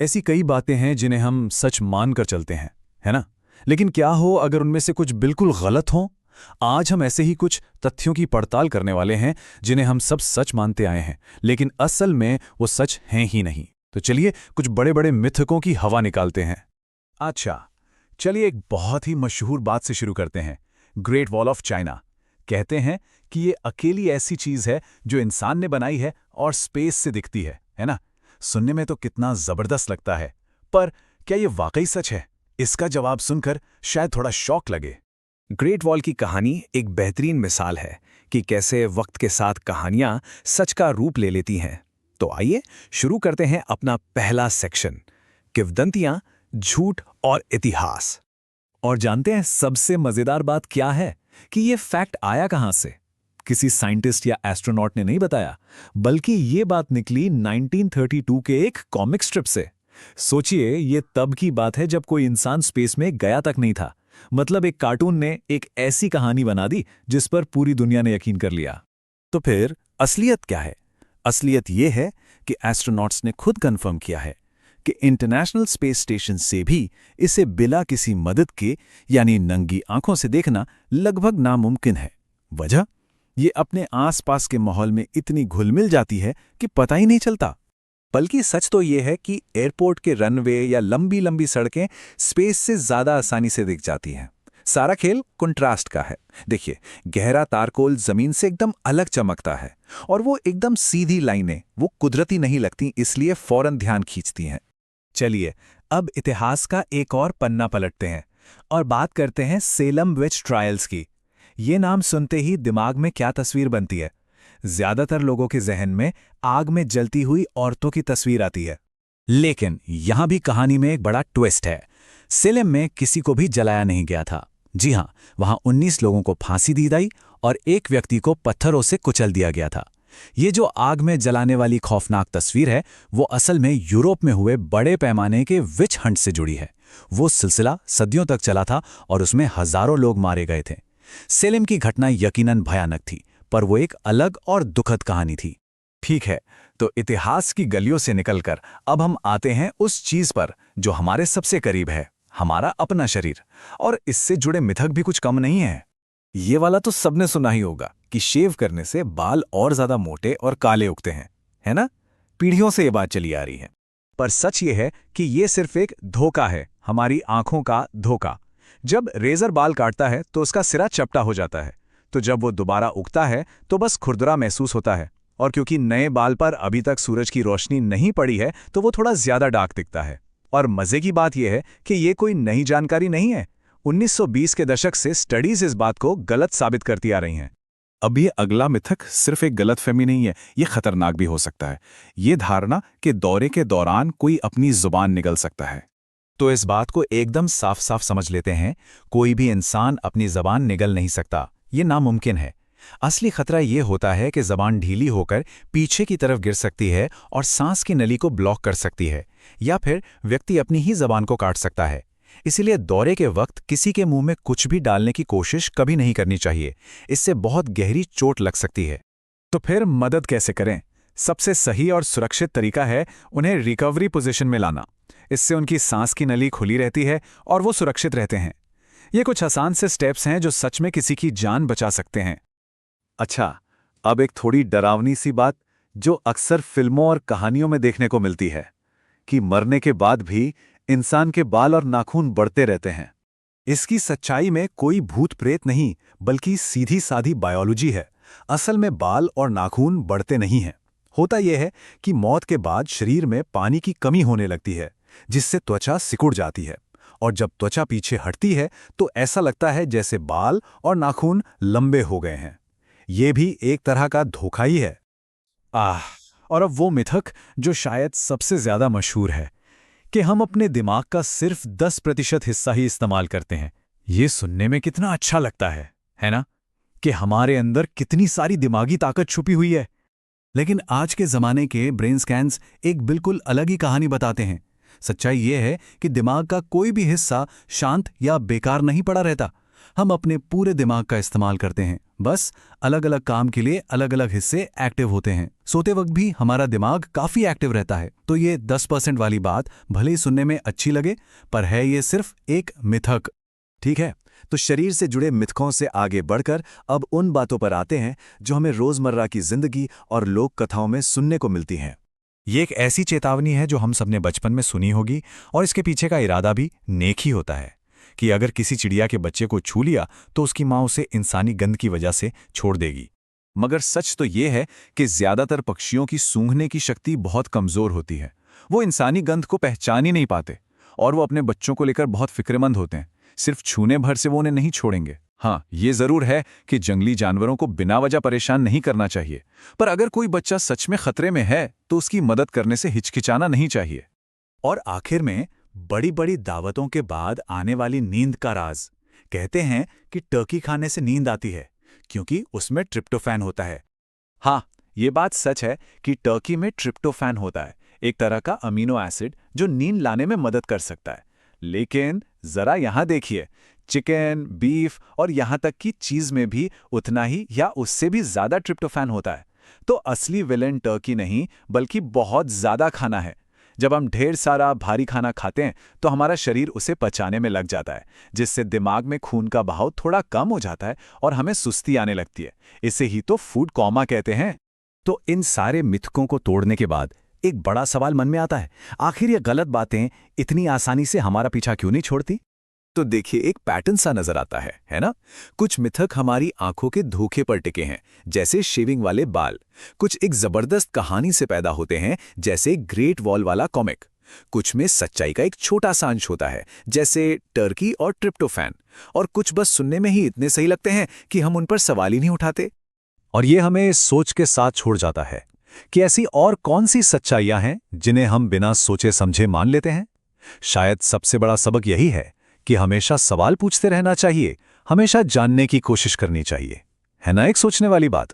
ऐसी कई बातें हैं जिन्हें हम सच मानकर चलते हैं, है ना? लेकिन क्या हो अगर उनमें से कुछ बिल्कुल गलत हों? आज हम ऐसे ही कुछ तथ्यों की पड़ताल करने वाले हैं जिन्हें हम सब सच मानते आए हैं, लेकिन असल में वो सच हैं ही नहीं। तो चलिए कुछ बड़े-बड़े मिथकों की हवा निकालते हैं। अच्छा, चलिए एक बहुत ही मशहूर बात से शुरू करते हैं। Great wall of China. कहते हैं कि ये अकेली ऐसी चीज है जो इंसान ने बनाई है और स्पेस से दिखती है ना? सुनने में तो कितना जबरदस्त लगता है, पर क्या ये वाकई सच है? इसका जवाब सुनकर शायद थोड़ा शॉक लगे। ग्रेट वॉल की कहानी एक बेहतरीन मिसाल है कि कैसे वक्त के साथ कहानियां सच का रूप ले लेती हैं। तो आइए शुरू करते हैं अपना पहला सेक्शन, किंवदंतियां, झूठ और इतिहास। और जानते हैं सबसे मजेदार बात क्या है? कि ये फैक्ट आया कहां से? किसी साइंटिस्ट या एस्ट्रोनॉट ने नहीं बताया, बल्कि ये बात निकली 1932 के एक कॉमिक स्ट्रिप से। सोचिए, ये तब की बात है जब कोई इंसान स्पेस में गया तक नहीं था। मतलब एक कार्टून ने एक ऐसी कहानी बना दी जिस पर पूरी दुनिया ने यकीन कर लिया। तो फिर असलियत क्या है? असलियत ये है कि एस्ट्रोनॉट्स ने खुद कंफर्म किया है कि इंटरनेशनल स्पेस स्टेशन से भी इसे बिना किसी मदद के, यानी नंगी आंखों से देखना लगभग नामुमकिन है। वजह? ये अपने आसपास के माहौल में इतनी घुल-मिल जाती है कि पता ही नहीं चलता। बल्कि सच तो ये है कि एयरपोर्ट के रनवे या लंबी लंबी सड़कें स्पेस से ज्यादा आसानी से दिख जाती हैं। सारा खेल कंट्रास्ट का है। देखिए, गहरा तारकोल जमीन से एकदम अलग चमकता है, और वो एकदम सीधी लाइनें वो कुदरती नहीं लगती, इसलिए फौरन ध्यान खींचती हैं। चलिए, अब इतिहास का एक और पन्ना पलटते हैं और बात करते हैं सेलम विच ट्रायल्स की। ये नाम सुनते ही दिमाग में क्या तस्वीर बनती है? ज्यादातर लोगों के जहन में आग में जलती हुई औरतों की तस्वीर आती है। लेकिन यहां भी कहानी में एक बड़ा ट्विस्ट है। सेलेम में किसी को भी जलाया नहीं गया था। जी हां, वहां 19 लोगों को फांसी दी गई और एक व्यक्ति को पत्थरों से कुचल दिया गया था। ये जो आग में जलाने वाली खौफनाक तस्वीर है, वो असल में यूरोप में हुए बड़े पैमाने के विच हंट से जुड़ी है। वो सिलसिला सदियों तक चला था और उसमें हजारों लोग मारे गए थे। सेलेम की घटना यकीनन भयानक थी, पर वो एक अलग और दुखद कहानी थी। ठीक है, तो इतिहास की गलियों से निकलकर अब हम आते हैं उस चीज पर जो हमारे सबसे करीब है, हमारा अपना शरीर। और इससे जुड़े मिथक भी कुछ कम नहीं है। ये वाला तो सबने सुना ही होगा कि शेव करने से बाल और ज्यादा मोटे और काले उगते हैं, है ना? पीढ़ियों से ये बात चली आ रही है। पर सच ये है कि ये सिर्फ एक धोखा है, हमारी आंखों का धोखा। जब रेजर बाल काटता है तो उसका सिरा चपटा हो जाता है, तो जब वो दोबारा उगता है तो बस खुरदरा महसूस होता है। और क्योंकि नए बाल पर अभी तक सूरज की रोशनी नहीं पड़ी है, तो वो थोड़ा ज्यादा डार्क दिखता है। और मजे की बात यह है कि ये कोई नई जानकारी नहीं है। 1920 के दशक से स्टडीज इस बात को गलत साबित करती आ रही हैं। अब ये अगला मिथक सिर्फ एक गलतफहमी नहीं है, ये खतरनाक भी हो सकता है। ये धारणा कि दौरे के दौरान कोई अपनी जुबान निगल सकता है। तो इस बात को एकदम साफ साफ समझ लेते हैं, कोई भी इंसान अपनी जबान निगल नहीं सकता, ये नामुमकिन है। असली खतरा ये होता है कि जबान ढीली होकर पीछे की तरफ गिर सकती है और सांस की नली को ब्लॉक कर सकती है, या फिर व्यक्ति अपनी ही जबान को काट सकता है। इसीलिए दौरे के वक्त किसी के मुंह में कुछ भी डालने की कोशिश कभी नहीं करनी चाहिए। इससे बहुत गहरी चोट लग सकती है। तो फिर मदद कैसे करें? सबसे सही और सुरक्षित तरीका है उन्हें रिकवरी पोजीशन में लाना। इससे उनकी सांस की नली खुली रहती है और वो सुरक्षित रहते हैं। ये कुछ आसान से स्टेप्स हैं जो सच में किसी की जान बचा सकते हैं। अच्छा, अब एक थोड़ी डरावनी सी बात जो अक्सर फिल्मों और कहानियों में देखने को मिलती है, कि मरने के बाद भी इंसान के बाल और नाखून बढ़ते रहते हैं। इसकी सच्चाई में कोई भूत प्रेत नहीं, बल्कि सीधी साधी बायोलॉजी है। असल में बाल और नाखून बढ़ते नहीं हैं। होता यह है कि मौत के बाद शरीर में पानी की कमी होने लगती है, जिससे त्वचा सिकुड़ जाती है। और जब त्वचा पीछे हटती है तो ऐसा लगता है जैसे बाल और नाखून लंबे हो गए हैं। ये भी एक तरह का धोखा ही है। और अब वो मिथक जो शायद सबसे ज्यादा मशहूर है, कि हम अपने दिमाग का सिर्फ 10% हिस्सा ही इस्तेमाल करते हैं। ये सुनने में कितना अच्छा लगता है ना? कि हमारे अंदर कितनी सारी दिमागी ताकत छुपी हुई है। लेकिन आज के जमाने के ब्रेन स्कैन्स एक बिल्कुल अलग ही कहानी बताते हैं। सच्चाई ये है कि दिमाग का कोई भी हिस्सा शांत या बेकार नहीं पड़ा रहता। हम अपने पूरे दिमाग का इस्तेमाल करते हैं, बस अलग अलग काम के लिए अलग अलग हिस्से एक्टिव होते हैं। सोते वक्त भी हमारा दिमाग काफ़ी एक्टिव रहता है। तो ये 10% वाली बात भले ही सुनने में अच्छी लगे, पर है ये सिर्फ एक मिथक। ठीक है, तो शरीर से जुड़े मिथकों से आगे बढ़कर अब उन बातों पर आते हैं जो हमें रोजमर्रा की जिंदगी और लोक कथाओं में सुनने को मिलती हैं। ये एक ऐसी चेतावनी है जो हम सबने बचपन में सुनी होगी, और इसके पीछे का इरादा भी नेक ही होता है कि अगर किसी चिड़िया के बच्चे को छू लिया तो उसकी माँ उसे इंसानी गंध की वजह से छोड़ देगी। मगर सच तो ये है कि ज्यादातर पक्षियों की सूंघने की शक्ति बहुत कमजोर होती है। वो इंसानी गंध को पहचान ही नहीं पाते और वो अपने बच्चों को लेकर बहुत फिक्रमंद होते हैं। सिर्फ छूने भर से वो उन्हें नहीं छोड़ेंगे। हाँ, ये जरूर है कि जंगली जानवरों को बिना वजह परेशान नहीं करना चाहिए, पर अगर कोई बच्चा सच में खतरे में है तो उसकी मदद करने से हिचकिचाना नहीं चाहिए। और आखिर में बड़ी बड़ी दावतों के बाद आने वाली नींद का राज। कहते हैं कि टर्की खाने से नींद आती है क्योंकि उसमें ट्रिप्टोफैन होता है। हाँ, ये बात सच है कि टर्की में ट्रिप्टोफैन होता है, एक तरह का अमीनो एसिड जो नींद लाने में मदद कर सकता है। लेकिन जरा यहाँ देखिए, चिकन, बीफ और यहाँ तक कि चीज में भी उतना ही या उससे भी ज्यादा ट्रिप्टोफैन होता है। तो असली विलेन टर्की नहीं बल्कि बहुत ज्यादा खाना है। जब हम ढेर सारा भारी खाना खाते हैं तो हमारा शरीर उसे पचाने में लग जाता है, जिससे दिमाग में खून का बहाव थोड़ा कम हो जाता है और हमें सुस्ती आने लगती है। इसे ही तो फूड कोमा कहते हैं। तो इन सारे मिथकों को तोड़ने के बाद एक बड़ा सवाल मन में आता है, आखिर ये गलत बातें इतनी आसानी से हमारा पीछा क्यों नहीं छोड़ती? तो देखिए, एक पैटर्न सा नजर आता है ना? कुछ मिथक हमारी आंखों के धोखे पर टिके हैं, जैसे शेविंग वाले बाल। कुछ एक जबरदस्त कहानी से पैदा होते हैं, जैसे ग्रेट वॉल वाला कॉमिक। कुछ में सच्चाई का एक छोटा सा अंश होता है, जैसे टर्की और ट्रिप्टोफैन। और कुछ बस सुनने में ही इतने सही लगते हैं कि हम उन पर सवाल ही नहीं उठाते। और ये हमें सोच के साथ छोड़ जाता है कि ऐसी और कौन सी सच्चाइयां हैं जिन्हें हम बिना सोचे समझे मान लेते हैं। शायद सबसे बड़ा सबक यही है कि हमेशा सवाल पूछते रहना चाहिए, हमेशा जानने की कोशिश करनी चाहिए। है ना एक सोचने वाली बात?